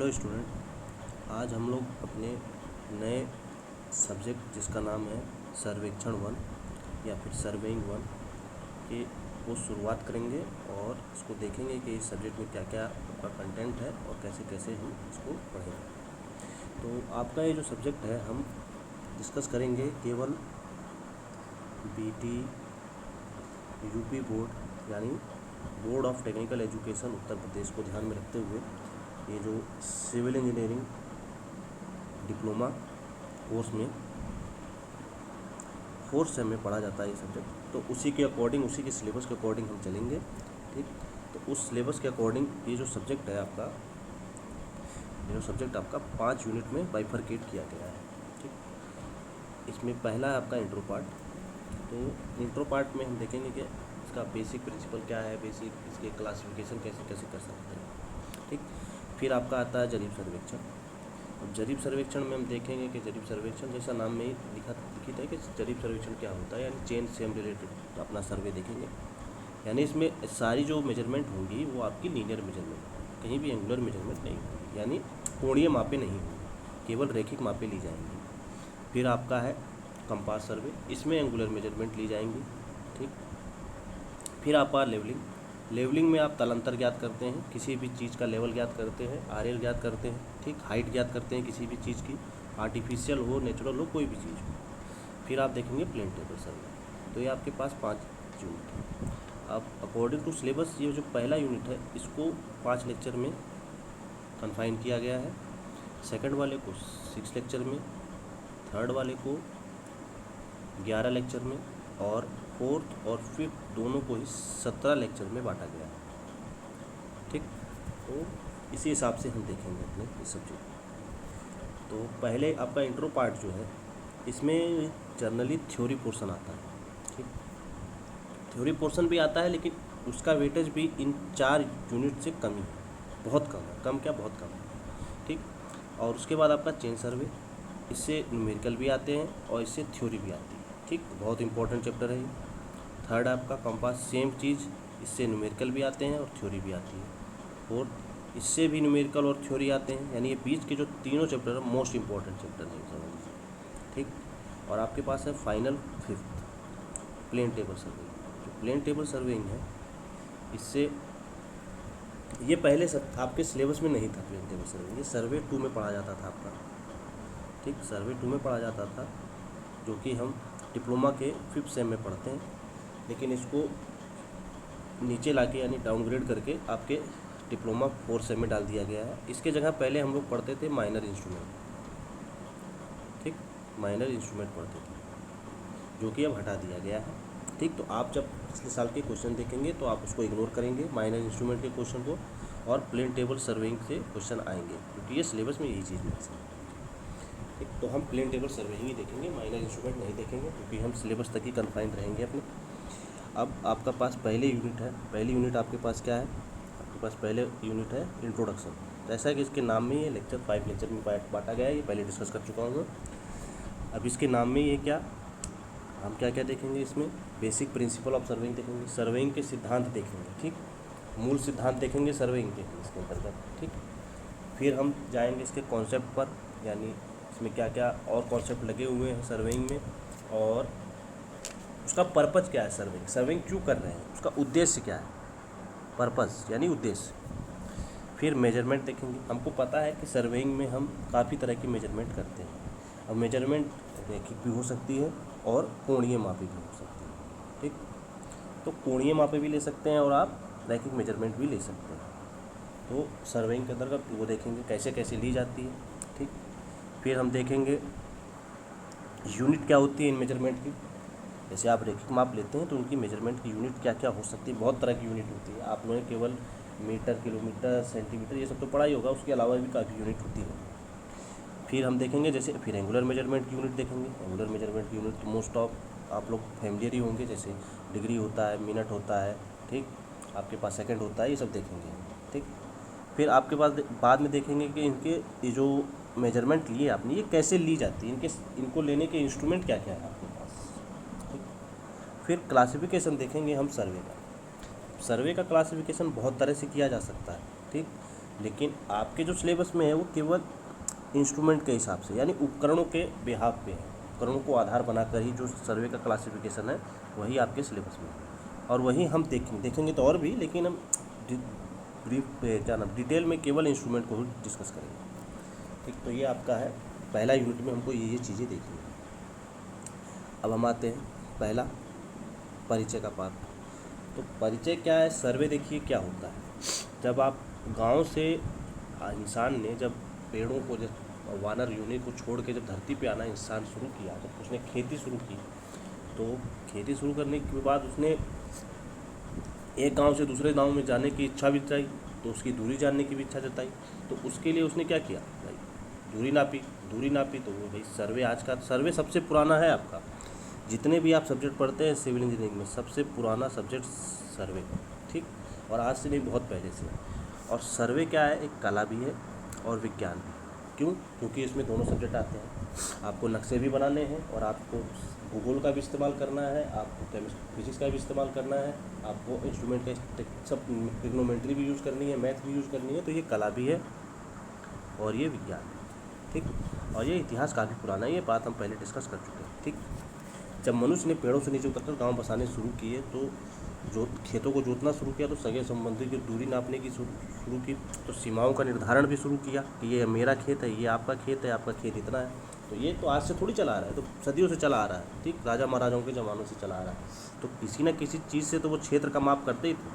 Hello student, आज हम लोग अपने नए सब्जेक्ट जिसका नाम है सर्वेक्षण 1 या फिर सर्वेइंग 1 के वो शुरुआत करेंगे और इसको देखेंगे कि इस सब्जेक्ट में क्या क्या आपका कंटेंट है और कैसे कैसे हम इसको पढ़ेंगे। तो आपका ये जो सब्जेक्ट है हम डिस्कस करेंगे केवल बीटी यूपी बोर्ड यानी board of technical education Uttar Pradesh को ध्यान में रखते हुए ये जो सिविल इंजीनियरिंग डिप्लोमा कोर्स में 4th सेम में पढ़ा जाता है ये सब्जेक्ट। तो उसी के अकॉर्डिंग, उसी के सिलेबस के अकॉर्डिंग हम चलेंगे। ठीक, तो उस सिलेबस के अकॉर्डिंग ये जो सब्जेक्ट है आपका, ये जो सब्जेक्ट आपका 5 यूनिट में बाइफरकेट किया गया है। ठीक, इसमें पहला है आपका इंट्रो पार्ट। तो इंट्रो पार्ट में हम देखेंगे कि इसका बेसिक प्रिंसिपल क्या है, बेसिक इसके क्लासिफिकेशन कैसे कैसे कर सकते हैं। ठीक, फिर आपका आता है जरीब सर्वेक्षण। अब जरीब सर्वेक्षण में हम देखेंगे कि जरीब सर्वेक्षण जैसा नाम में ही लिखित है कि जरीब सर्वेक्षण क्या होता है, यानी चेन सेम रिलेटेड अपना सर्वे देखेंगे। यानी इसमें सारी जो मेजरमेंट होंगी वो आपकी लीनियर मेजरमेंट, कहीं भी एंगुलर मेजरमेंट नहीं होगी, यानी कोणीय मापें नहीं होंगी, केवल रैखिक मापें ली जाएंगी। फिर आपका है कंपास सर्वे, इसमें एंगुलर मेजरमेंट ली जाएंगी। ठीक, फिर आपका लेवलिंग। लेवलिंग में आप तलांतर ज्ञात करते हैं, किसी भी चीज़ का लेवल ज्ञात करते हैं, आरएल ज्ञात करते हैं। ठीक, हाइट ज्ञात करते हैं किसी भी चीज़ की, आर्टिफिशियल हो, नेचुरल हो, कोई भी चीज़ हो। फिर आप देखेंगे प्लेन टेबल सर्वे। तो ये आपके पास 5 यूनिट है। अब अकॉर्डिंग टू सिलेबस ये जो पहला यूनिट है इसको 5 लेक्चर में कन्फाइन किया गया है, सेकंड वाले को 6 लेक्चर में, थर्ड वाले को 11 लेक्चर में और 4th और 5th दोनों को ही 17 लेक्चर में बांटा गया है। ठीक, तो इसी हिसाब से हम देखेंगे अपने इस सब्जेक्ट। तो पहले आपका इंट्रो पार्ट जो है इसमें जनरली थ्योरी पोर्शन आता है। ठीक, थ्योरी पोर्शन भी आता है लेकिन उसका वेटेज भी इन 4 यूनिट से कम ही है, बहुत कम है, कम क्या बहुत कम है। ठीक, और उसके बाद आपका चेन सर्वे, इससे न्यूमेरिकल भी आते हैं और इससे थ्योरी भी आती है। ठीक, बहुत इंपॉर्टेंट चैप्टर है ये। थर्ड आपका कंपास, सेम चीज़, इससे न्यूमेरिकल भी आते हैं और थ्योरी भी आती है। फोर्थ, इससे भी न्यूमेरिकल और थ्योरी आते हैं, यानी ये बीच के जो तीनों चैप्टर है मोस्ट इंपॉर्टेंट चैप्टर है समझ लीजिए। ठीक, और आपके पास है फाइनल 5th प्लेन टेबल सर्वे। जो प्लेन टेबल सर्वेइंग है इससे ये पहले आपके सिलेबस में नहीं था प्लेन टेबल सर्वे, ये सर्वे 2 में पढ़ा जाता था आपका। ठीक, सर्वे 2 में पढ़ा जाता था जो कि हम डिप्लोमा के 5th सेम में पढ़ते हैं, लेकिन इसको नीचे लाके यानी डाउनग्रेड करके आपके डिप्लोमा 4th सेम में डाल दिया गया है। इसके जगह पहले हम लोग पढ़ते थे माइनर इंस्ट्रूमेंट। ठीक, माइनर इंस्ट्रूमेंट पढ़ते थे जो कि अब हटा दिया गया है। ठीक, तो आप जब पिछले साल के क्वेश्चन देखेंगे तो आप उसको इग्नोर करेंगे, माइनर इंस्ट्रूमेंट के क्वेश्चन को, और प्लेन टेबल सर्वेइंग से क्वेश्चन आएंगे क्योंकि ये सिलेबस में यही चीज़ मिलती है। ठीक, तो हम प्लेन टेबल सर्वेइंग ही देखेंगे, माइनर इंस्ट्रूमेंट नहीं देखेंगे क्योंकि हम सिलेबस तक ही कन्फाइंड रहेंगे अपने। अब आपका पास पहले यूनिट है, पहली यूनिट आपके पास क्या है, आपके पास पहले यूनिट है इंट्रोडक्शन। जैसा कि इसके नाम में ये लेक्चर 5 लेक्चर में बांटा गया है, ये पहले डिस्कस कर चुका हूँ। अब इसके नाम में ये क्या, हम क्या क्या देखेंगे इसमें, बेसिक प्रिंसिपल ऑफ सर्वेइंग देखेंगे, सर्वेइंग के सिद्धांत देखेंगे। ठीक, मूल सिद्धांत देखेंगे सर्वेइंग के इसके अंतर्गत। ठीक, फिर हम जाएंगे इसके कॉन्सेप्ट पर, यानी इसमें क्या क्या और कॉन्सेप्ट लगे हुए हैं सर्वेइंग में, और उसका पर्पज़ क्या है, सर्वेइंग सर्वेइंग क्यों कर रहे हैं, उसका उद्देश्य क्या है, पर्पज़ यानी उद्देश्य। फिर मेजरमेंट देखेंगे। हमको पता है कि सर्वेइंग में हम काफ़ी तरह की मेजरमेंट करते हैं। अब मेजरमेंट रैखिक भी हो सकती है और कोणीय मापी भी हो सकती है। ठीक, तो कोणीय मापे भी ले सकते हैं और आप रैखिक मेजरमेंट भी ले सकते हैं। तो सर्वेइंग के अंतर्गत वो देखेंगे कैसे कैसे ली जाती है। ठीक, फिर हम देखेंगे यूनिट क्या होती है इन मेजरमेंट की। जैसे आप रैखिक माप लेते हैं तो उनकी मेजरमेंट की यूनिट क्या क्या हो सकती है, बहुत तरह की यूनिट होती है। आप लोगों ने केवल मीटर, किलोमीटर, सेंटीमीटर ये सब तो पढ़ा ही होगा, उसके अलावा भी काफ़ी यूनिट होती है। फिर हम देखेंगे जैसे फिर एंगुलर मेजरमेंट की यूनिट देखेंगे। एंगुलर मेजरमेंट की यूनिट तो मोस्ट ऑफ आप लोग फैमिलियर ही होंगे, जैसे डिग्री होता है, मिनट होता है, ठीक, आपके पास सेकंड होता है, ये सब देखेंगे। ठीक, फिर आपके पास बाद में देखेंगे कि इनके ये जो मेजरमेंट लिए आपने ये कैसे ली जाती है, इनको लेने के इंस्ट्रूमेंट क्या क्या है आपके पास। ठीक, फिर क्लासिफिकेशन देखेंगे हम सर्वे का। सर्वे का क्लासिफिकेशन बहुत तरह से किया जा सकता है। ठीक, लेकिन आपके जो सिलेबस में है वो केवल इंस्ट्रूमेंट के हिसाब से, यानी उपकरणों के बिहाफ पे है। उपकरणों को आधार बनाकर ही जो सर्वे का क्लासिफिकेशन है वही आपके सिलेबस में है, और वही हम देखेंगे तो और भी, लेकिन हम ब्रीफ पे क्या नाम डिटेल में केवल इंस्ट्रूमेंट को ही डिस्कस करेंगे। ठीक, तो ये आपका है पहला यूनिट में हमको ये चीज़ें देखनी है। अब हम आते हैं पहला परिचय का पार्ट। तो परिचय क्या है, सर्वे देखिए क्या होता है। जब आप गांव से इंसान ने जब पेड़ों को, जब वानर यूनि को छोड़ के जब धरती पे आना इंसान शुरू किया, जब उसने खेती शुरू की, तो खेती शुरू करने के बाद उसने एक गांव से दूसरे गांव में जाने की इच्छा भी जताई, तो उसकी दूरी जानने की भी इच्छा जताई। तो उसके लिए उसने क्या किया भाई, दूरी नापी। तो वो भाई सर्वे, आज का सर्वे सबसे पुराना है आपका। जितने भी आप सब्जेक्ट पढ़ते हैं सिविल इंजीनियरिंग में, सबसे पुराना सब्जेक्ट सर्वे, ठीक, और आज से नहीं बहुत पहले से। और सर्वे क्या है, एक कला भी है और विज्ञान भी। क्यों? क्योंकि इसमें दोनों सब्जेक्ट आते हैं। आपको नक्शे भी बनाने हैं और आपको भूगोल का भी इस्तेमाल करना है, आपको फिजिक्स का भी इस्तेमाल करना है, आपको इंस्ट्रूमेंट का सब ट्रिग्नोमेट्री भी यूज़ करनी है, मैथ भी यूज़ करनी है। तो ये कला भी है और ये विज्ञान है, ठीक। और ये इतिहास काफ़ी पुराना है, ये बात हम पहले डिस्कस कर चुके हैं, ठीक। जब मनुष्य ने पेड़ों से नीचे उतरकर गांव बसाने शुरू किए, तो जो खेतों को जोतना शुरू किया, तो सगे संबंधी की दूरी नापने की शुरू की, तो सीमाओं का निर्धारण भी शुरू किया कि ये मेरा खेत है, ये आपका खेत है, आपका खेत इतना है। तो ये तो आज से थोड़ी चला आ रहा है, तो सदियों से चला आ रहा है, ठीक, राजा महाराजाओं के ज़मानों से चला आ रहा है। तो किसी न किसी चीज़ से तो वो क्षेत्र का माप करते ही थे,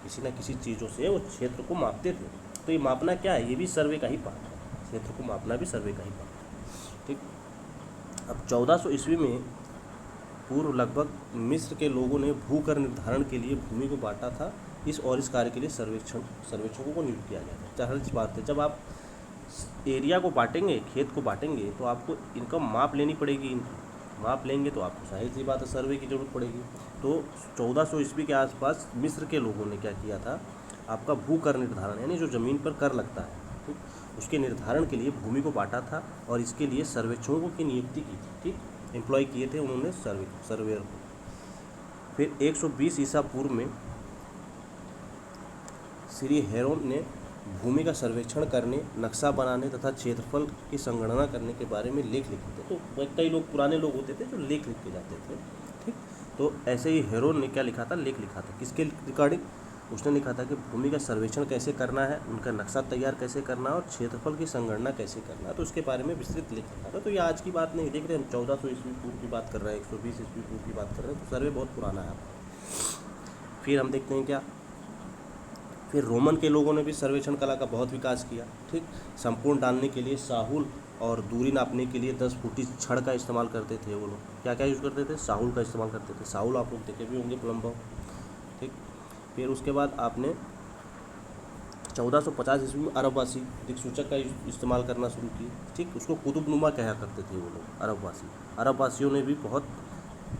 किसी न किसी चीज़ों से वो क्षेत्र को मापते थे। तो ये मापना क्या है, ये भी सर्वे का ही पार्ट है, क्षेत्र को मापना भी सर्वे का ही पार्ट है, ठीक। अब 1400 ईस्वी में पूर्व लगभग मिस्र के लोगों ने भूकर निर्धारण के लिए भूमि को बांटा था। इस कार्य के लिए सर्वेक्षकों को नियुक्त किया गया था। जाहिर बात है, जब आप एरिया को बांटेंगे, खेत को बांटेंगे, तो आपको इनका माप लेनी पड़ेगी। माप लेंगे तो आपको जाहिर सी बात है सर्वे की ज़रूरत पड़ेगी। तो 1400 ईस्वी के आसपास मिस्र के लोगों ने क्या किया था, आपका भू कर निर्धारण, यानी जो ज़मीन पर कर लगता है, ठीक, उसके निर्धारण के लिए भूमि को बांटा था और इसके लिए सर्वेक्षकों की नियुक्ति की थी, ठीक, एम्प्लॉय किए थे उन्होंने सर्वेयर को। फिर 120 ईसा पूर्व में श्री हेरोन ने भूमि का सर्वेक्षण करने, नक्शा बनाने तथा क्षेत्रफल की संगणना करने के बारे में लेख लिखे थे। तो कई लोग, पुराने लोग होते थे जो लेख लिख के जाते थे, ठीक। तो ऐसे ही हेरोन ने क्या लिखा था, लेख लिखा था, किसके रिगार्डिंग, उसने लिखा था कि भूमि का सर्वेक्षण कैसे करना है, उनका नक्शा तैयार कैसे करना है और क्षेत्रफल की संगणना कैसे करना है। तो उसके बारे में विस्तृत लिख लिखा था। तो ये आज की बात नहीं, देख रहे हैं हम 1400 ईस्वी पूर्व की बात कर रहे हैं, 120 ईस्वी पूर्व की बात कर रहे हैं। तो सर्वे बहुत पुराना है। फिर हम देखते हैं क्या, फिर रोमन के लोगों ने भी सर्वेक्षण कला का बहुत विकास किया, ठीक। संपूर्ण डालने के लिए साहुल और दूरी नापने के लिए 10 फुटी छड़ का इस्तेमाल करते थे। वो लोग क्या क्या यूज़ करते थे, साहुल का इस्तेमाल करते थे। साहुल आप लोग देखे भी होंगे, प्लम्बो, ठीक। फिर उसके बाद आपने 1450 ईस्वी में अरबवासी दिक्सूचक का इस्तेमाल करना शुरू किए, ठीक। उसको कुतुबनुमा कहा करते थे वो लोग, अरबवासियों ने भी बहुत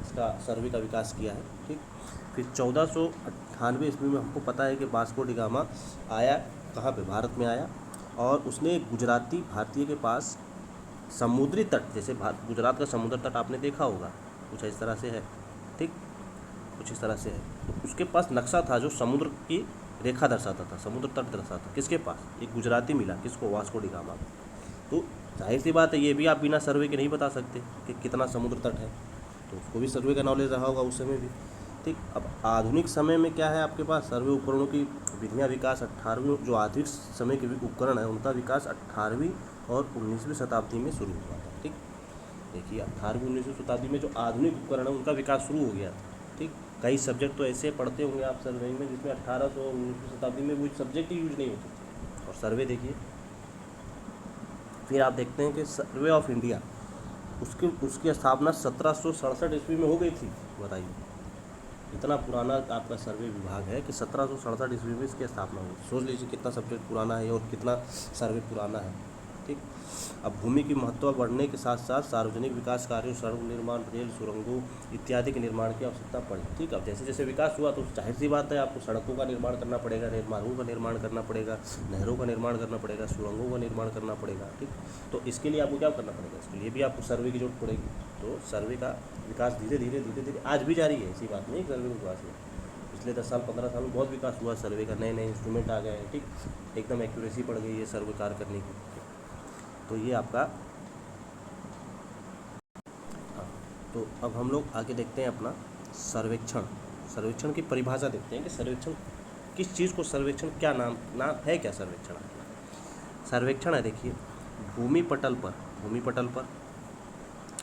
इसका सर्वे का विकास किया है, ठीक। फिर 1498 ईस्वी में हमको पता है कि वास्को डी गामा आया, कहाँ पे, भारत में आया, और उसने गुजराती भारतीय के पास समुद्री तट, जैसे गुजरात का समुद्र तट आपने देखा होगा, कुछ इस तरह से है, ठीक, कुछ इस तरह से है। तो उसके पास नक्शा था जो समुद्र की रेखा दर्शाता था, समुद्र तट दर्शाता। किसके पास, एक गुजराती मिला, किसको, वास्को डी गामा। तो जाहिर सी बात है, ये भी आप बिना सर्वे के नहीं बता सकते कि कितना समुद्र तट है, तो उसको भी सर्वे का नॉलेज रहा होगा उस समय भी, ठीक। अब आधुनिक समय में क्या है आपके पास, सर्वे उपकरणों की विधियाँ विकास 18वीं, जो आधुनिक समय के उपकरण है उनका विकास 18वीं और 19वीं शताब्दी में शुरू हुआ था, ठीक। देखिए 18वीं 19वीं शताब्दी में जो आधुनिक उपकरण है उनका विकास शुरू हो गया था, ठीक। कई सब्जेक्ट तो ऐसे पढ़ते होंगे आप सर्वे में जिसमें 1800 और 19वीं शताब्दी में वो सब्जेक्ट ही यूज नहीं होते थे। और सर्वे देखिए, फिर आप देखते हैं कि सर्वे ऑफ इंडिया, उसकी स्थापना 1767 ईस्वी में हो गई थी। बताइए, इतना पुराना आपका सर्वे विभाग है कि 1767 ईस्वी में इसकी स्थापना हुई। सोच लीजिए कितना सब्जेक्ट पुराना है और कितना सर्वे पुराना है, ठीक। अब भूमि की महत्व बढ़ने के साथ साथ सार्वजनिक विकास कार्यों, सड़क निर्माण, रेल, सुरंगों इत्यादि के निर्माण की आवश्यकता पड़ी, ठीक। अब जैसे जैसे विकास हुआ तो जाहिर सी बात है आपको सड़कों का निर्माण करना पड़ेगा, रेल मार्गों का निर्माण करना पड़ेगा, नहरों का निर्माण करना पड़ेगा, सुरंगों का निर्माण करना पड़ेगा, ठीक। तो इसके लिए आपको क्या करना पड़ेगा, इसके लिए भी आपको सर्वे की जरूरत पड़ेगी। तो सर्वे का विकास धीरे धीरे आज भी जारी है, ऐसी बात नहीं सर्वे का विकास है, पिछले 10 साल 15 साल में बहुत विकास हुआ सर्वे का, नए नए इंस्ट्रूमेंट आ गए हैं, ठीक, एकदम एक्यूरेसी बढ़ गई है सर्वे कार्य करने की। तो ये आपका, हाँ, तो अब हम लोग आगे देखते हैं अपना सर्वेक्षण। सर्वेक्षण की परिभाषा देखते हैं कि सर्वेक्षण किस चीज़ को, सर्वेक्षण क्या नाम है, क्या सर्वेक्षण आपका सर्वेक्षण है। देखिए, भूमि पटल पर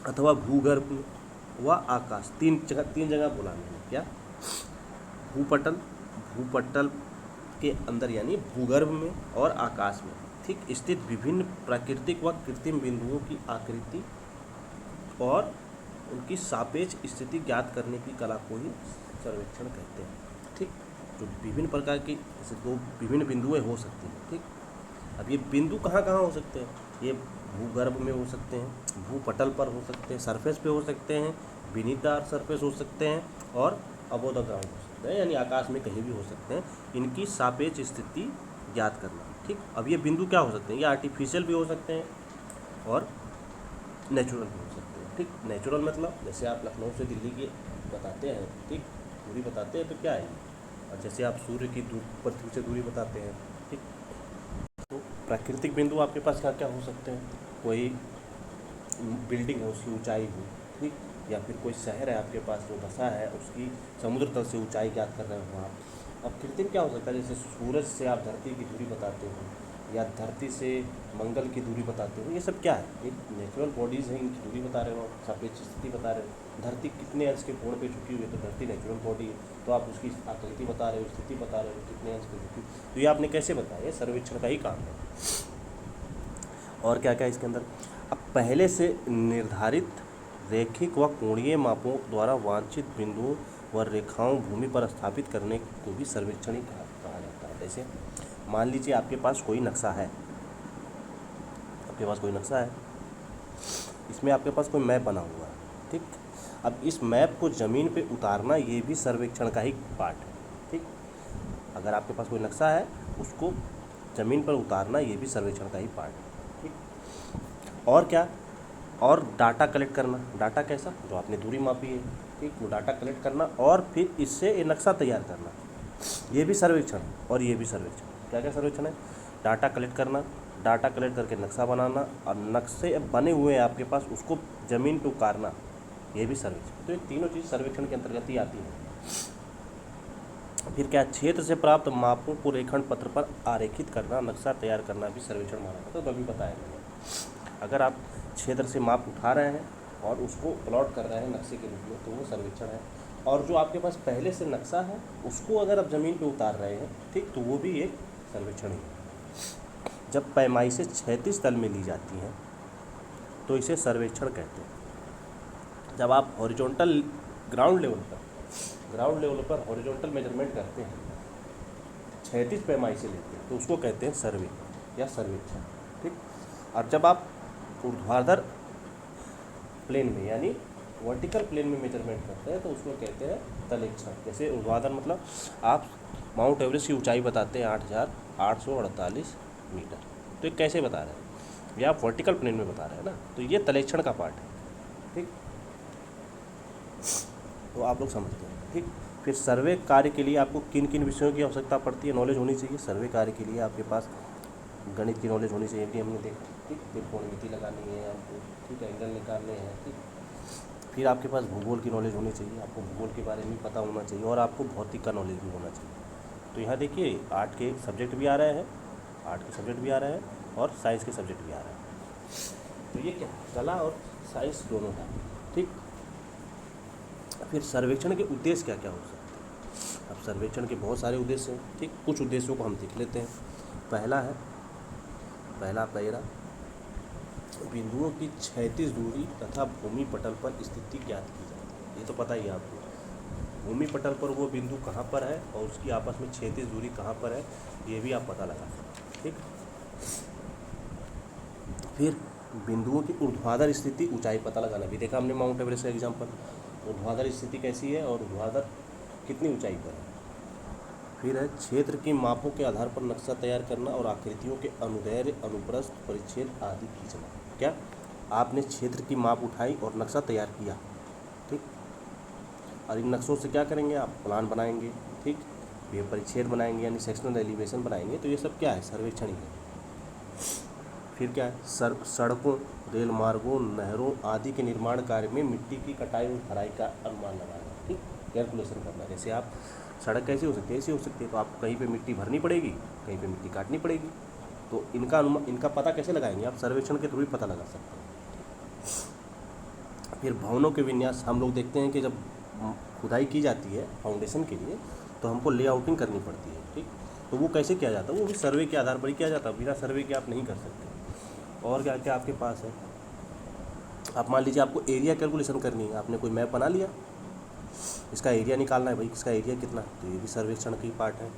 अथवा भूगर्भ व आकाश, तीन जगह बोला मैंने, क्या, भूपटल के अंदर यानी भूगर्भ में और आकाश में, ठीक, स्थित विभिन्न प्राकृतिक व कृत्रिम बिंदुओं की आकृति और उनकी सापेक्ष स्थिति ज्ञात करने की कला को ही सर्वेक्षण कहते हैं, ठीक। जो विभिन्न प्रकार की, जैसे दो विभिन्न बिंदुएं हो सकती हैं, ठीक। अब ये बिंदु कहाँ कहाँ हो सकते हैं, ये भूगर्भ में हो सकते हैं, भूपटल पर हो सकते हैं, सरफेस पे हो सकते हैं, बीनीथ द अर्थ सरफेस हो सकते हैं, और अबव द ग्राउंड हो सकते हैं, यानी आकाश में कहीं भी हो सकते हैं। इनकी सापेक्ष स्थिति ज्ञात करना, ठीक। अब ये बिंदु क्या हो सकते हैं, ये आर्टिफिशियल भी हो सकते हैं और नेचुरल भी हो सकते हैं, ठीक। नेचुरल मतलब जैसे आप लखनऊ से दिल्ली की बताते हैं, ठीक, दूरी बताते हैं तो क्या है, और जैसे आप सूर्य की पृथ्वी से दूरी बताते हैं, ठीक। तो प्राकृतिक बिंदु आपके पास क्या क्या हो सकते हैं, कोई बिल्डिंग है उसकी ऊंचाई हो, ठीक, या फिर कोई शहर है आपके पास जो बसा है उसकी समुद्र तल से ऊंचाई ज्ञात कर रहे हो आप। अब कृत्रिम क्या हो सकता है, जैसे सूरज से आप धरती की दूरी बताते हो, या धरती से मंगल की दूरी बताते हो, ये सब क्या है, ये नेचुरल बॉडीज़ हैं, इनकी दूरी बता रहे हो, सापेक्ष स्थिति बता रहे हो। धरती कितने अंश के कोण पे झुकी हुई है, तो धरती नेचुरल बॉडी है, तो आप उसकी आकृति बता रहे हो, स्थिति बता रहे हो, कितने अंश पे झुकी, तो ये आपने कैसे बताया, ये सर्वेक्षण का ही काम है। और क्या क्या इसके अंदर, अब पहले से निर्धारित रैखिक व कोणीय मापों द्वारा वांछित बिंदुओं व रेखाओं भूमि पर स्थापित करने को भी सर्वेक्षण ही कहा जाता है। जैसे मान लीजिए आपके पास कोई नक्शा है, इसमें आपके पास कोई मैप बना हुआ है, ठीक। अब इस मैप को ज़मीन पे उतारना ये भी सर्वेक्षण का ही पार्ट है, ठीक। अगर आपके पास कोई नक्शा है उसको ज़मीन पर उतारना ये भी सर्वेक्षण का ही पार्ट है, ठीक। और क्या, और डाटा कलेक्ट करना, डाटा कैसा, जो आपने दूरी मापी है, ठीक, वो डाटा कलेक्ट करना और फिर इससे ये नक्शा तैयार करना, ये भी सर्वेक्षण। और ये भी सर्वेक्षण, क्या क्या सर्वेक्षण है, डाटा कलेक्ट करना, डाटा कलेक्ट करके नक्शा बनाना, और नक्शे बने हुए हैं आपके पास उसको ज़मीन पे उतारना, ये भी सर्वेक्षण। तो ये तीनों चीज़ सर्वेक्षण के अंतर्गत ही आती है। फिर क्या, क्षेत्र से प्राप्त मापों को रेखण पत्र पर आरेखित करना, नक्शा तैयार करना भी सर्वेक्षण माना जाता है। तो अभी बताया मैंने, अगर आप क्षेत्र से माप उठा रहे हैं और उसको प्लॉट कर रहे हैं नक्शे के रूप में, तो वो सर्वेक्षण है। और जो आपके पास पहले से नक्शा है उसको अगर आप ज़मीन पे उतार रहे हैं, ठीक, तो वो भी एक सर्वेक्षण ही है। जब पैमाई से क्षैतिज तल में ली जाती हैं तो इसे सर्वेक्षण कहते हैं। जब आप हॉरिजॉन्टल ग्राउंड लेवल पर हॉरिजॉन्टल मेजरमेंट करते हैं, क्षैतिज पैमाई से लेते हैं, तो उसको कहते हैं सर्वे या सर्वेक्षण, ठीक। और जब आप ऊर्ध्वाधर प्लेन में यानी वर्टिकल प्लेन में मेजरमेंट करते हैं तो उसको कहते हैं तलेक्षण। जैसे ऊर्ध्वाधर मतलब आप माउंट एवरेस्ट की ऊंचाई बताते हैं 8,848 मीटर, तो ये कैसे बता रहे हैं, ये आप वर्टिकल प्लेन में बता रहे हैं ना, तो ये तलेक्षण का पार्ट है, ठीक। तो आप लोग समझते हैं, ठीक। फिर सर्वे कार्य के लिए आपको किन किन विषयों की आवश्यकता पड़ती है, नॉलेज होनी चाहिए। सर्वे कार्य के लिए आपके पास गणित की नॉलेज होनी चाहिए, कि हमने देखा, ठीक, त्रिकोणमिति लगानी है आपको, ठीक, एंगल निकालने हैं, ठीक। फिर आपके पास भूगोल की नॉलेज होनी चाहिए, आपको भूगोल के बारे में पता होना चाहिए, और आपको भौतिक का नॉलेज भी होना चाहिए। तो यहाँ देखिए आर्ट के सब्जेक्ट भी आ रहे हैं, और साइंस के सब्जेक्ट भी आ रहे हैं। तो ये क्या, कला और साइंस दोनों का, ठीक। फिर सर्वेक्षण के उद्देश्य क्या क्या हो सकते हैं। अब सर्वेक्षण के बहुत सारे उद्देश्य हैं, ठीक, कुछ उद्देश्यों को हम देख लेते हैं। पहला आपका ये रहा, बिंदुओं की क्षैतिज दूरी तथा भूमि पटल पर स्थिति ज्ञात की जाती है। ये तो पता ही है आपको, भूमि पटल पर वो बिंदु कहाँ पर है और उसकी आपस में क्षैतिज दूरी कहाँ पर है, ये भी आप पता लगा सकते हैं, ठीक। फिर बिंदुओं की ऊर्ध्वाधर स्थिति, ऊंचाई पता लगाना, भी देखा हमने माउंट एवरेस्ट का एग्जाम्पल, ऊर्ध्वाधर स्थिति कैसी है और ऊर्ध्वाधर कितनी ऊंचाई पर है। फिर है क्षेत्र की मापों के आधार पर नक्शा तैयार करना और आकृतियों के अनुदैर्ध्य, अनुप्रस्थ, परिच्छेद आदि खींचना। क्या, आपने क्षेत्र की माप उठाई और नक्शा तैयार किया, ठीक, और इन नक्शों से क्या करेंगे, आप प्लान बनाएंगे, ठीक। ठीक, ये परिच्छेद बनाएंगे यानी सेक्शनल एलिवेशन बनाएंगे, तो ये सब क्या है, सर्वेक्षण ही है। फिर क्या है, सड़कों, रेल मार्गों, नहरों आदि के निर्माण कार्य में मिट्टी की कटाई और भराई का अनुमान लगाना, ठीक, कैलकुलेशन करना। जैसे आप सड़क कैसे हो सकती है, ऐसी हो सकती है, तो आपको कहीं पे मिट्टी भरनी पड़ेगी, कहीं पे मिट्टी काटनी पड़ेगी, तो इनका अनुमान, इनका पता कैसे लगाएंगे आप, सर्वेक्षण के थ्रू ही पता लगा सकते हैं। फिर भवनों के विन्यास, हम लोग देखते हैं कि जब खुदाई की जाती है फाउंडेशन के लिए तो हमको लेआउटिंग करनी पड़ती है, ठीक, तो वो कैसे किया जाता है, वो भी सर्वे के आधार पर ही किया जाता है, बिना सर्वे के आप नहीं कर सकते। और क्या क्या आपके पास है, आप मान लीजिए आपको एरिया कैलकुलेशन करनी है, आपने कोई मैप बना लिया, इसका एरिया निकालना है भाई, इसका एरिया कितना, तो ये भी सर्वेक्षण की पार्ट है।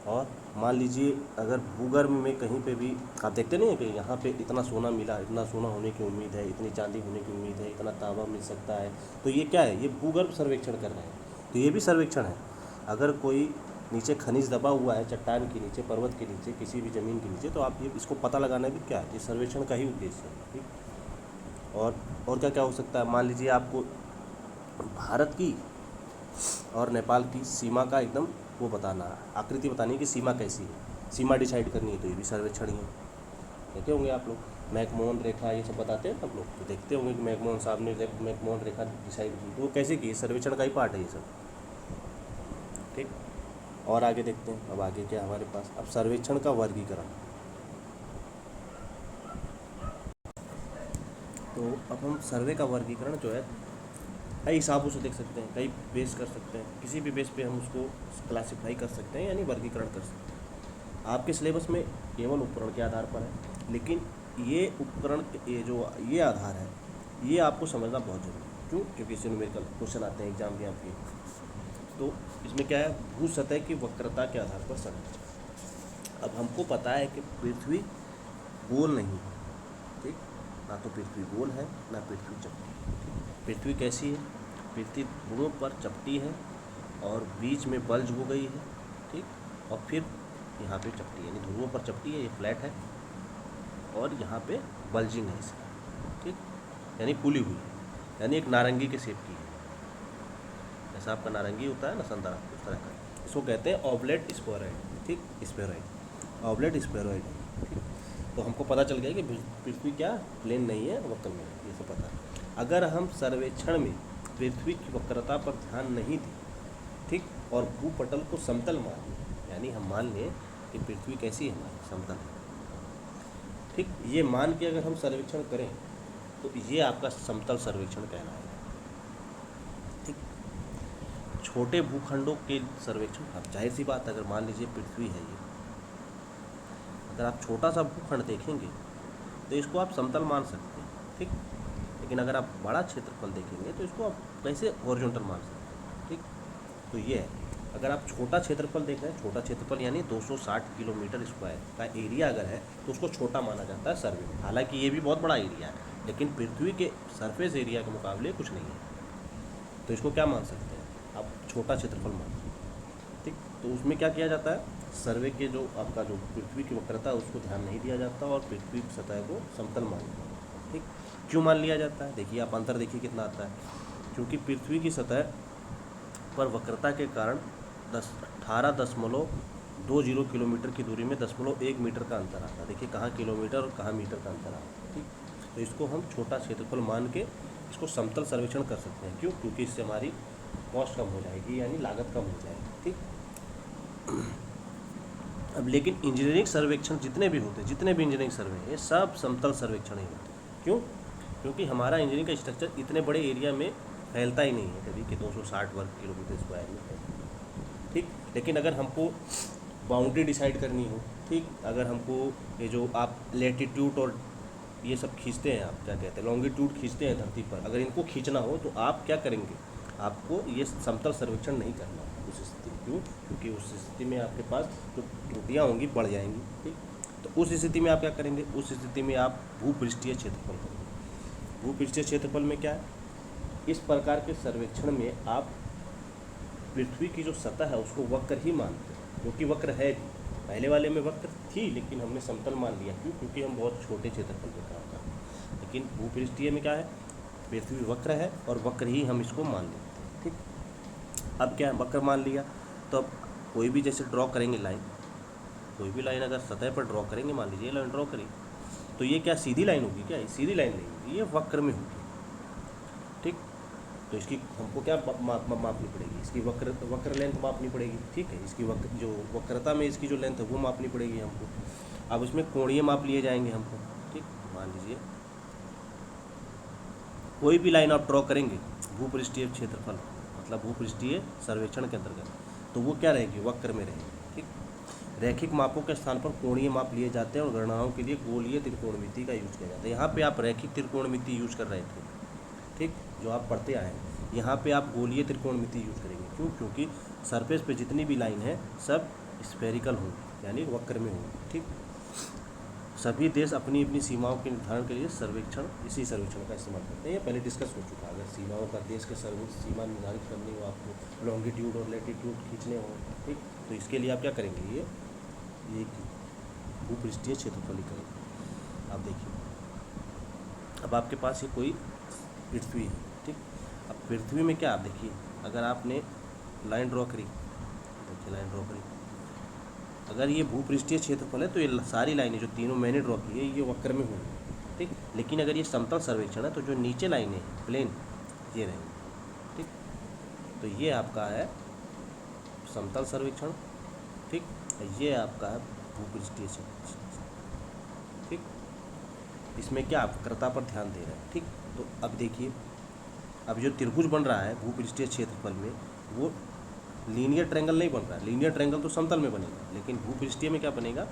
और मान लीजिए अगर भूगर्भ में कहीं पे भी आप देखते नहीं है कि यहाँ पे इतना सोना मिला, इतना सोना होने की उम्मीद है, इतनी चांदी होने की उम्मीद है, इतना तांबा मिल सकता है, तो ये क्या है, ये भूगर्भ सर्वेक्षण कर रहे हैं, तो ये भी सर्वेक्षण है। अगर कोई नीचे खनिज दबा हुआ है, चट्टान के नीचे, पर्वत के नीचे, किसी भी ज़मीन के नीचे, तो आप ये इसको पता लगाना भी क्या है, ये सर्वेक्षण का ही उद्देश्य है, ठीक। और क्या क्या हो सकता है, मान लीजिए आपको भारत की और नेपाल की सीमा का एकदम वो बताना है, आकृति बतानी है कि सीमा कैसी है, सीमा डिसाइड करनी है, तो ये भी सर्वेक्षण ही है। देखते होंगे आप लोग मैकमोहन रेखा ये सब बताते हैं आप लोग, तो देखते होंगे कि मैकमोहन साहब ने मैकमोहन रेखा डिसाइड की, तो वो कैसे की, सर्वेक्षण का ही पार्ट है ये सब, ठीक। और आगे देखते हैं, अब आगे क्या हमारे पास, अब सर्वेक्षण का वर्गीकरण। तो अब हम सर्वे का वर्गीकरण जो है कई हिसाबों से देख सकते हैं, कई बेस कर सकते हैं, किसी भी बेस पे हम उसको क्लासिफाई कर सकते हैं यानी वर्गीकरण कर सकते हैं। आपके सिलेबस में केवल उपकरण के आधार पर है, लेकिन ये उपकरण, ये जो ये आधार है, ये आपको समझना बहुत जरूरी है। क्यों? क्योंकि इससे न्यूमेरिकल क्वेश्चन आते हैं एग्जाम में आपके। तो इसमें क्या है, भू सतह की वक्रता के आधार पर संरचना। अब हमको पता है कि पृथ्वी गोल नहीं है, ठीक, ना तो पृथ्वी गोल है ना पृथ्वी चपटी है। पृथ्वी कैसी है, पृथ्वी ध्रुवों पर चपटी है और बीच में बल्ज हो गई है, ठीक, और फिर यहाँ पे चपटी है, यानी ध्रुवों पर चपटी है, ये फ्लैट है और यहाँ पे बल्जिंग है इसका, ठीक, यानी फूली हुई है, यानी एक नारंगी के शेप की है, जैसा आपका नारंगी होता है ना, संतरा, उस तरह का। इसको कहते हैं ऑबलेट स्फेरॉइड, ठीक, स्फेरॉइड, ऑबलेट स्फेरॉइड, ठीक। तो हमको पता चल गया कि पृथ्वी क्या प्लेन नहीं है, वक्र में है, ये सब पता है। अगर हम सर्वेक्षण में पृथ्वी की वक्रता पर ध्यान नहीं दें, ठीक, और भूपटल को समतल मान लें, यानी हम मान लें कि पृथ्वी कैसी है, हमारी समतल है, ठीक, ये मान के अगर हम सर्वेक्षण करें तो ये आपका समतल सर्वेक्षण कहलाएगा, ठीक। छोटे भूखंडों के सर्वेक्षण, अब जाहिर सी बात, अगर मान लीजिए पृथ्वी है ये, अगर आप छोटा सा भूखंड देखेंगे तो इसको आप समतल मान सकते हैं, ठीक, लेकिन अगर आप बड़ा क्षेत्रफल देखेंगे तो इसको आप कैसे हॉरिजॉन्टल मान सकते हैं, ठीक। तो ये है, अगर आप छोटा क्षेत्रफल देख रहे हैं, छोटा क्षेत्रफल यानी 260 किलोमीटर स्क्वायर का एरिया अगर है तो उसको छोटा माना जाता है सर्वे में। हालांकि ये भी बहुत बड़ा एरिया है, लेकिन पृथ्वी के सरफेस एरिया के मुकाबले कुछ नहीं है, तो इसको क्या मान सकते हैं आप, छोटा क्षेत्रफल मान सकते हैं, ठीक। तो उसमें क्या किया जाता है, सर्वे के जो आपका जो पृथ्वी की वक्रता है उसको ध्यान नहीं दिया जाता और पृथ्वी की सतह को समतल मान लिया जाता है, ठीक। क्यों मान लिया जाता है, देखिए आप अंतर देखिए कितना आता है, क्योंकि पृथ्वी की सतह पर वक्रता के कारण 18.20 किलोमीटर की दूरी में 0.1 मीटर का अंतर आता है। देखिए कहाँ किलोमीटर और कहाँ मीटर का अंतर आता है, ठीक। तो इसको हम छोटा क्षेत्रफल मान के इसको समतल सर्वेक्षण कर सकते हैं। क्यों? क्योंकि इससे हमारी कॉस्ट कम हो जाएगी, यानी लागत कम हो जाएगी, ठीक। अब लेकिन इंजीनियरिंग सर्वेक्षण जितने भी होते हैं, जितने भी इंजीनियरिंग सर्वे हैं, ये सब समतल सर्वेक्षण ही होते हैं। क्यों? क्योंकि हमारा इंजीनियरिंग का स्ट्रक्चर इतने बड़े एरिया में फैलता ही नहीं है कभी कि 260 वर्ग किलोमीटर स्क्वायर में फैलता है, ठीक। लेकिन अगर हमको बाउंड्री डिसाइड करनी हो, ठीक, अगर हमको ये जो आप लेटीट्यूड और ये सब खींचते हैं, आप क्या कहते हैं, लॉन्गिट्यूड खींचते हैं धरती पर, अगर इनको खींचना हो तो आप क्या करेंगे, आपको ये समतल सर्वेक्षण नहीं करना उस स्थिति में। क्यों? क्योंकि उस स्थिति में आपके पास जो त्रुटियाँ होंगी बढ़ जाएंगी, ठीक। तो उस स्थिति में आप क्या करेंगे, उस स्थिति में आप भूपृष्ठीय क्षेत्रफल करेंगे। भूपृष्ठीय क्षेत्रफल में क्या है, इस प्रकार के सर्वेक्षण में आप पृथ्वी की जो सतह है उसको वक्र ही मानते हैं, जो कि वक्र है भी। पहले वाले में वक्र थी लेकिन हमने समतल मान लिया। क्यों? क्योंकि हम बहुत छोटे क्षेत्रफल पे काम करते हैं। लेकिन भूपृष्ठीय में क्या है, पृथ्वी वक्र है और वक्र ही हम इसको मान लेते हैं, ठीक। अब क्या है, वक्र मान लिया, तो अब कोई भी जैसे ड्रॉ करेंगे लाइन, कोई भी लाइन अगर सतह पर ड्रॉ करेंगे, मान लीजिए लाइन ड्रॉ करी, तो ये क्या सीधी लाइन होगी? क्या ये सीधी लाइन नहीं होगी, ये वक्र में होगी। ठीक, तो इसकी हमको क्या मापनी पड़ेगी? इसकी वक्र लेंथ मापनी पड़ेगी। ठीक है, इसकी जो वक्रता में इसकी जो लेंथ है वो मापनी पड़ेगी हमको। अब इसमें कोणीय माप लिए जाएंगे हमको। ठीक, मान लीजिए कोई भी लाइन आप ड्रॉ करेंगे भूपृष्ठीय क्षेत्रफल मतलब भूपृष्ठीय सर्वेक्षण के अंतर्गत, तो वो क्या रहेगी? वक्र में रहेगी। ठीक, रैखिक मापों के स्थान पर कोणीय माप लिए जाते हैं और गणनाओं के लिए गोलीय त्रिकोणमिति का यूज किया जाता है। यहाँ पे आप रैखिक त्रिकोणमिति यूज कर रहे थे, ठीक, जो आप पढ़ते आए हैं। यहाँ पे आप गोलीय त्रिकोणमिति यूज करेंगे। क्यों? क्योंकि सरफेस पे जितनी भी लाइन है सब स्फेरिकल होंगी, यानी वक्र में होंगी। ठीक, सभी देश अपनी अपनी सीमाओं के निर्धारण के लिए इसी सर्वेक्षण का इस्तेमाल करते हैं। ये पहले डिस्कस हो चुका है। अगर सीमाओं का देश के सीमा निर्धारित करनी हो, आपको लॉन्गिट्यूड और लैटिट्यूड खींचने हो, ठीक, तो इसके लिए आप क्या करेंगे? ये भूपृष्ठीय क्षेत्रफल ही करेंगे। आप देखिए, अब आपके पास ये कोई पृथ्वी है। ठीक, अब पृथ्वी में क्या, आप देखिए, अगर आपने लाइन ड्रॉ करी, देखिए लाइन ड्रॉ करी, अगर ये भूपृष्ठीय क्षेत्रफल है तो ये सारी लाइनें जो तीनों मैंने ड्रॉ की है ये वक्र में होंगी। ठीक, लेकिन अगर ये समतल सर्वेक्षण है तो जो नीचे लाइनें हैं प्लेन, ये रहेंगी। ठीक, तो ये आपका है समतल सर्वेक्षण। ठीक, ये आपका है भूपृष्ठीय क्षेत्रफल। ठीक, इसमें क्या आप वक्रता पर ध्यान दे रहे हैं। ठीक, तो अब देखिए, अब जो त्रिभुज बन रहा है भूपृष्ठीय क्षेत्रफल में, वो लीनियर ट्रायंगल नहीं बन रहा है। लीनियर ट्रायंगल तो समतल में बनेगा, लेकिन भूपृष्ठीय में क्या बनेगा?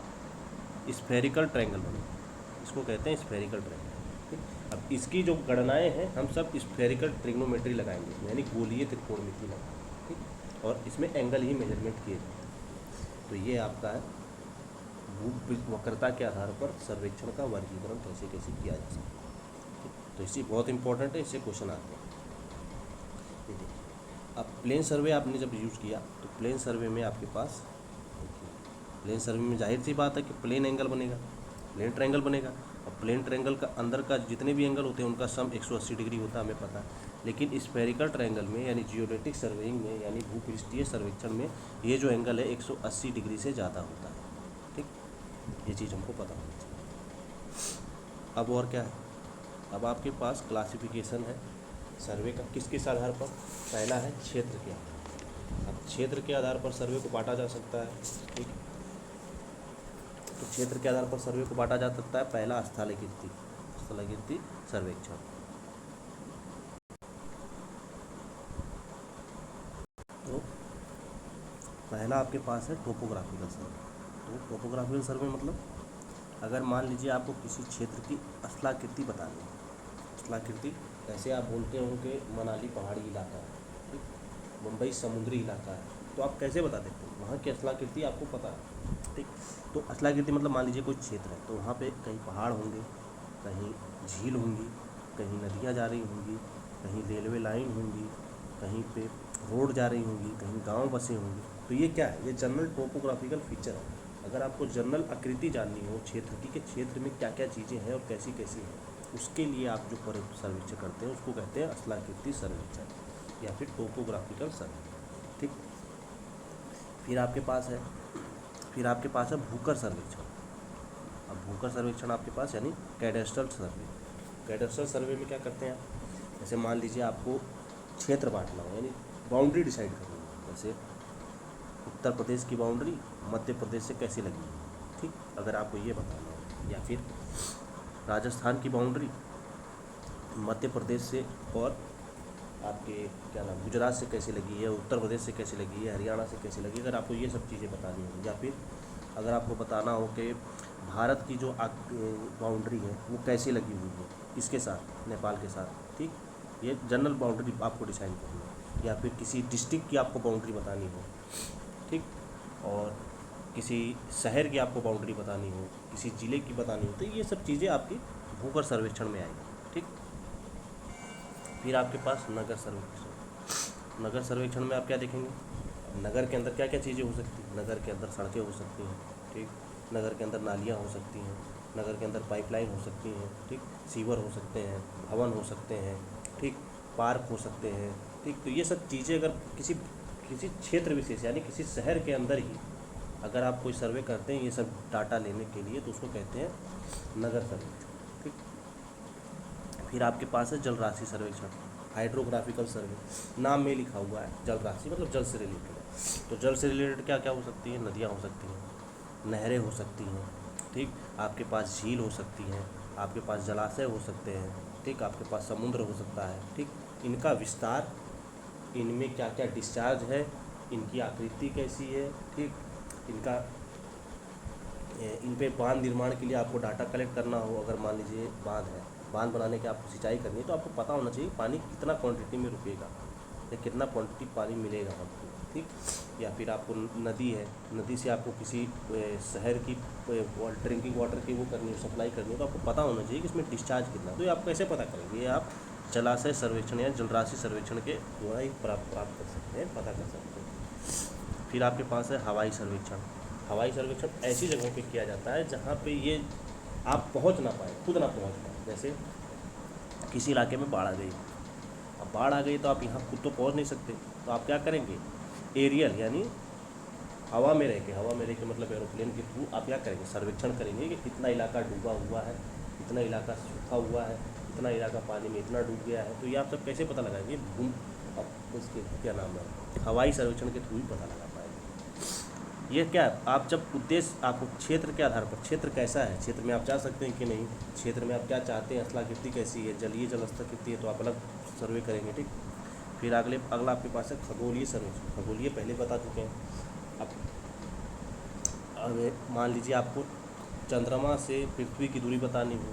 स्फेरिकल ट्रायंगल बनेगा। इसको कहते हैं स्फेरिकल ट्रायंगल। ठीक, अब इसकी जो गणनाएं हैं हम सब स्फेरिकल ट्रिग्नोमेट्री लगाएंगे, यानी गोलीय त्रिकोणमिति लगाएंगे। ठीक, और इसमें एंगल ही मेजरमेंट किए जाते हैं। तो ये आपका है वक्रता के आधार पर सर्वेक्षण का वर्गीकरण कैसे कैसे किया जा सकता है। ठीक, तो इसी बहुत इंपॉर्टेंट है, इससे क्वेश्चन आते हैं। ये देखिए, अब प्लेन सर्वे आपने जब यूज़ किया तो प्लेन सर्वे में आपके पास, प्लेन सर्वे में जाहिर सी बात है कि प्लेन एंगल बनेगा, प्लेन ट्रायंगल बनेगा। और प्लेन ट्रायंगल का अंदर का जितने भी एंगल होते हैं उनका सम 180 डिग्री होता है, हमें पता है। लेकिन स्फेरिकल ट्रायंगल में यानी जियोमेट्रिक सर्वेइंग में यानी भूपृष्ठीय सर्वेक्षण में ये जो एंगल है 180 डिग्री से ज़्यादा होता है। ठीक, ये चीज़ हमको पता होनी चाहिए। अब और क्या है? अब आपके पास क्लासिफिकेशन है सर्वे का किस किस आधार पर? पहला है क्षेत्र के आधार। अब क्षेत्र के आधार पर सर्वे को बांटा जा सकता है। ठीक, तो क्षेत्र के आधार पर सर्वे को बांटा जा सकता है। पहला स्थलाकृति सर्वेक्षण। तो पहला आपके पास है टोपोग्राफिकल सर्वे। तो टोपोग्राफिकल सर्वे मतलब अगर मान लीजिए आपको किसी क्षेत्र की स्थलाकृति बतानी है। स्थलाकृति ऐसे आप बोलते होंगे मनाली पहाड़ी इलाका है, ठीक, मुंबई समुद्री इलाका है, तो आप कैसे बता देते हैं? वहाँ की स्थलाकृति आपको पता है। ठीक, तो स्थलाकृति मतलब मान लीजिए कोई क्षेत्र है तो वहाँ पे कहीं पहाड़ होंगे, कहीं झील होंगी, कहीं नदियाँ जा रही होंगी, कहीं रेलवे लाइन होंगी, कहीं पे रोड जा रही होंगी, कहीं गांव बसे होंगे। तो ये क्या है? ये जनरल टोपोग्राफिकल फीचर है। अगर आपको जनरल आकृति जाननी हो क्षेत्र की, के क्षेत्र में क्या क्या चीज़ें हैं और कैसी कैसी हैं, उसके लिए आप जो सर्वेक्षण करते हैं उसको कहते हैं स्थलाकृति सर्वेक्षण या फिर टोपोग्राफिकल सर्वे। ठीक, फिर आपके पास है भूकर सर्वेक्षण। अब भूकर सर्वेक्षण आपके पास यानी कैडेस्ट्रल सर्वे। कैडेस्ट्रल सर्वे में क्या करते हैं आप? जैसे मान लीजिए आपको क्षेत्र बांटना हो, यानी बाउंड्री डिसाइड करनी हो, जैसे उत्तर प्रदेश की बाउंड्री मध्य प्रदेश से कैसी लगी, ठीक, अगर आपको ये बताना हो, या फिर राजस्थान की बाउंड्री मध्य प्रदेश से और आपके क्या नाम गुजरात से कैसी लगी है, उत्तर प्रदेश से कैसी लगी है, हरियाणा से कैसी लगी, अगर आपको ये सब चीज़ें बतानी हो, या फिर अगर आपको बताना हो कि भारत की जो बाउंड्री है वो कैसी लगी हुई है इसके साथ, नेपाल के साथ, ठीक, ये जनरल बाउंड्री आपको डिसाइड करनी है। या फिर किसी डिस्ट्रिक्ट की आपको बाउंड्री बतानी हो, ठीक, और किसी शहर की आपको बाउंड्री बतानी हो, किसी ज़िले की बतानी हो, तो ये सब चीज़ें आपकी भूकर सर्वेक्षण में आएगी। ठीक, फिर आपके पास नगर सर्वेक्षण। नगर सर्वेक्षण में आप क्या देखेंगे? नगर के अंदर क्या क्या चीज़ें हो सकती हैं? नगर के अंदर सड़कें हो सकती हैं, ठीक, नगर के अंदर नालियाँ हो सकती हैं, नगर के अंदर पाइपलाइन हो सकती हैं, ठीक, सीवर हो सकते हैं, भवन हो सकते हैं, ठीक, पार्क हो सकते हैं, ठीक। तो ये सब चीज़ें अगर किसी किसी क्षेत्र विशेष यानी किसी शहर के अंदर ही अगर आप कोई सर्वे करते हैं ये सब डाटा लेने के लिए, तो उसको कहते हैं नगर सर्वेक्षण। ठीक। फिर आपके पास है जल राशि सर्वेक्षण, हाइड्रोग्राफिकल सर्वे, नाम में लिखा हुआ है जल राशि मतलब जल से रिलेटेड है। तो जल से रिलेटेड क्या क्या हो सकती है, नदियाँ हो सकती हैं, नहरें हो सकती हैं, ठीक, आपके पास झील हो सकती हैं, आपके पास जलाशय हो सकते हैं, ठीक, आपके पास समुद्र हो सकता है, ठीक, इनका विस्तार, इनमें क्या क्या डिस्चार्ज है, इनकी आकृति कैसी है, ठीक, इनका इन पे बांध निर्माण के लिए आपको डाटा कलेक्ट करना हो, अगर मान लीजिए बांध है, बांध बनाने के आपको सिंचाई करनी है, तो आपको पता होना चाहिए पानी कितना क्वांटिटी में रुकेगा या कितना क्वांटिटी पानी मिलेगा आपको, ठीक। या फिर आपको नदी है, नदी से आपको किसी शहर की ड्रिंकिंग वाटर की वो करनी हो, सप्लाई करनी हो, तो आपको पता होना चाहिए कि इसमें डिस्चार्ज कितना। तो ये आप कैसे पता करेंगे, ये आप जलाशय सर्वेक्षण या जलराशि सर्वेक्षण के द्वारा ही प्राप्त कर सकते हैं, पता कर सकते हैं। फिर आपके पास है हवाई सर्वेक्षण। हवाई सर्वेक्षण ऐसी जगहों पे किया जाता है जहाँ पे ये आप पहुँच ना पाए, खुद ना पहुँच पाए। जैसे किसी इलाके में बाढ़ आ गई, अब बाढ़ आ गई तो आप यहाँ खुद तो पहुँच नहीं सकते, तो आप क्या करेंगे, एरियल यानी हवा में रह के मतलब एरोप्लेन के थ्रू आप क्या करेंगे, सर्वेक्षण करेंगे कि कितना इलाका डूबा हुआ है, कितना इलाका सूखा हुआ है, कितना इलाका पानी में इतना डूब गया है। तो ये आप सब कैसे पता लगाएंगे, अब उसके क्या नाम है, हवाई सर्वेक्षण के थ्रू ही पता लगा पाएंगे। ये क्या आप जब उद्देश्य आपको क्षेत्र के आधार पर, क्षेत्र कैसा है, क्षेत्र में आप जा सकते हैं कि नहीं, क्षेत्र में आप क्या चाहते हैं, स्थलाकृति कैसी है, जलीय जल स्तर कितनी है, तो आप अलग सर्वे करेंगे, ठीक। फिर अगला आपके पास है खगोलीय सर्वेक्षण। खगोलीय पहले बता चुके हैं। अब मान लीजिए आपको चंद्रमा से पृथ्वी की दूरी बतानी हो,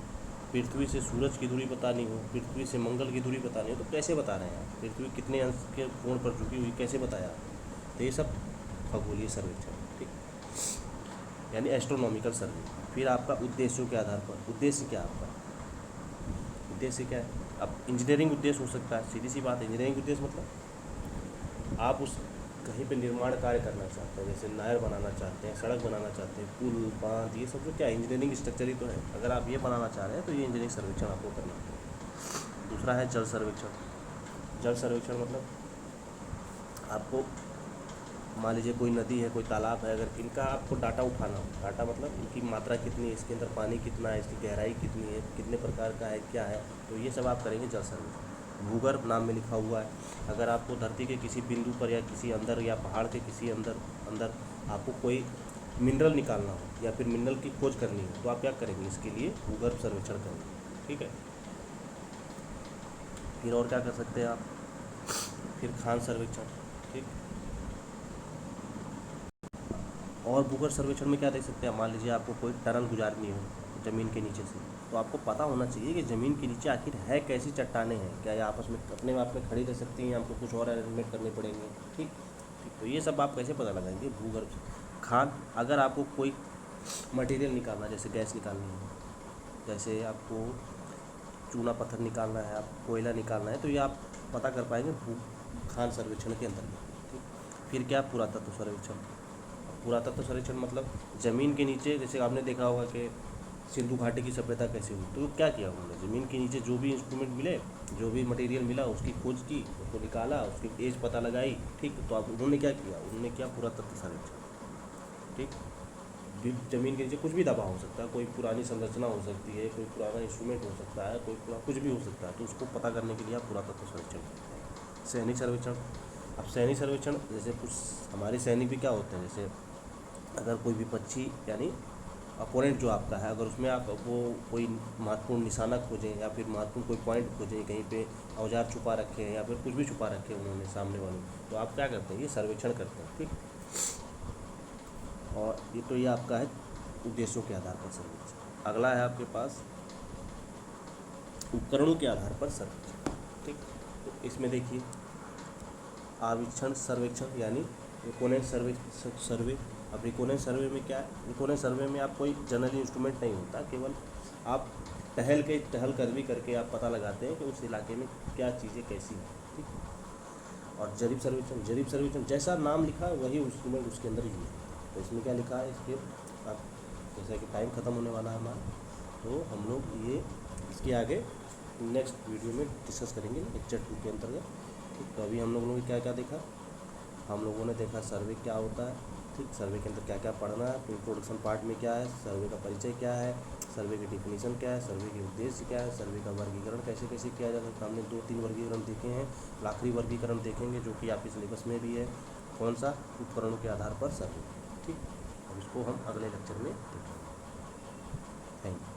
पृथ्वी से सूरज की दूरी बतानी हो, पृथ्वी से मंगल की दूरी बतानी हो, तो कैसे बता रहे हैं आप, पृथ्वी कितने अंश के कोण पर झुकी हुई, कैसे बताया। तो ये सब खगोलीय सर्वेक्षण, ठीक, यानी एस्ट्रोनॉमिकल सर्वे। फिर आपका उद्देश्यों के आधार पर, उद्देश्य क्या आपका, उद्देश्य क्या है। अब इंजीनियरिंग उद्देश्य हो सकता है, सीधी सी बात है। इंजीनियरिंग उद्देश्य मतलब आप उस कहीं पे निर्माण कार्य करना चाहते हैं, जैसे नहर बनाना चाहते हैं, सड़क बनाना चाहते हैं, पुल बांध, ये सब जो क्या इंजीनियरिंग स्ट्रक्चर ही तो है। अगर आप ये बनाना चाह रहे हैं तो ये इंजीनियरिंग सर्वेक्षण आपको करना है। दूसरा है जल सर्वेक्षण। जल सर्वेक्षण मतलब आपको मान लीजिए कोई नदी है, कोई तालाब है, अगर इनका आपको डाटा उठाना हो, डाटा मतलब इनकी मात्रा कितनी है, इसके अंदर पानी कितना है, इसकी गहराई कितनी है, कितने प्रकार का है, क्या है, तो ये सब आप करेंगे जल सर्वेक्षण। भूगर्भ नाम में लिखा हुआ है, अगर आपको धरती के किसी बिंदु पर या किसी अंदर या पहाड़ के किसी अंदर आपको कोई मिनरल निकालना हो या फिर मिनरल की खोज करनी हो, तो आप क्या करेंगे, इसके लिए भूगर्भ सर्वेक्षण करेंगे, ठीक है। फिर और क्या कर सकते हैं आप, फिर खान सर्वेक्षण, ठीक। और भूगर्भ सर्वेक्षण में क्या देख सकते हैं, मान लीजिए आपको कोई टनल गुजारनी हो ज़मीन के नीचे से, तो आपको पता होना चाहिए कि ज़मीन के नीचे आखिर है कैसी चट्टानें हैं, क्या ये आपस में अपने आप में खड़ी रह सकती हैं या हमको कुछ और अरेंजमेंट करने पड़ेंगे, ठीक। तो ये सब आप कैसे पता लगाएंगे, भूगर्भ से। खान, अगर आपको कोई मटेरियल निकालना, जैसे गैस निकालनी है, जैसे आपको चूना पत्थर निकालना है, आप कोयला निकालना है, तो ये आप पता कर पाएंगे खान सर्वेक्षण के अंतर्गत, ठीक। फिर क्या, पुरातत्व सर्वेक्षण। पुरातत्व सर्वेक्षण मतलब ज़मीन के नीचे, जैसे आपने देखा होगा कि सिंधु घाटी की सभ्यता कैसे हुई, तो क्या किया उन्होंने, ज़मीन के नीचे जो भी इंस्ट्रूमेंट मिले, जो भी मटेरियल मिला, उसकी खोज की, उसको निकाला, उसकी एज पता लगाई, ठीक। तो आप उन्होंने क्या किया, उन्होंने किया पुरातत्व सर्वेक्षण, ठीक। ज़मीन के नीचे कुछ भी दबा हो सकता है, कोई पुरानी संरचना हो सकती है, कोई पुराना इंस्ट्रूमेंट हो सकता है, कोई कुछ भी हो सकता है, तो उसको पता करने के लिए आप पुरातत्व सर्वेक्षण करते हैं। सैनिक सर्वेक्षण। अब सैनिक सर्वेक्षण जैसे कुछ हमारे सैनिक भी क्या होते हैं, जैसे अगर कोई विपक्षी यानी अपोनेंट जो आपका है, अगर उसमें आप वो कोई महत्वपूर्ण निशाना खोजें या फिर महत्वपूर्ण कोई पॉइंट खोजें, कहीं पे औजार छुपा रखे हैं या फिर कुछ भी छुपा रखे हैं उन्होंने सामने वाले, तो आप क्या करते हैं, ये सर्वेक्षण करते हैं, ठीक। और ये आपका है उद्देश्यों के आधार पर सर्वेक्षण। अगला है आपके पास उपकरणों के आधार पर सर्वेक्षण, ठीक। तो इसमें देखिए आवीक्षण सर्वेक्षण यानी रिकोनेंस सर्वे। अब रिकोनेंस सर्वे में क्या है, रिकोनेंस सर्वे में आप कोई जनरल इंस्ट्रूमेंट नहीं होता, केवल आप टहलकदमी करके आप पता लगाते हैं कि उस इलाके में क्या चीज़ें कैसी हैं, ठीक। और जरीब सर्वेक्षण जैसा नाम लिखा है वही इंस्ट्रूमेंट उसके अंदर यूज होता है। तो इसमें क्या लिखा है, इसके आप जैसा कि टाइम ख़त्म होने वाला है हमारा, तो हम लोग ये इसके आगे नेक्स्ट वीडियो में डिस्कस करेंगे लेक्चर 2 के अंतर्गत, ठीक। तो अभी हम लोगों ने क्या क्या देखा, हम लोगों ने देखा सर्वे क्या होता है, ठीक, सर्वे के अंदर क्या क्या पढ़ना है, इंट्रोडक्शन पार्ट में क्या है, सर्वे का परिचय क्या है, सर्वे की डिफिनीशन क्या है, सर्वे के उद्देश्य क्या है, सर्वे का वर्गीकरण कैसे कैसे किया जा सकता है। हमने 2-3 वर्गीकरण देखे हैं, आखिरी वर्गीकरण देखेंगे जो कि आपके सिलेबस में भी है, कौन सा, उपकरणों के आधार पर सर्वे, ठीक। अब इसको हम अगले लेक्चर में देखेंगे। Thank you.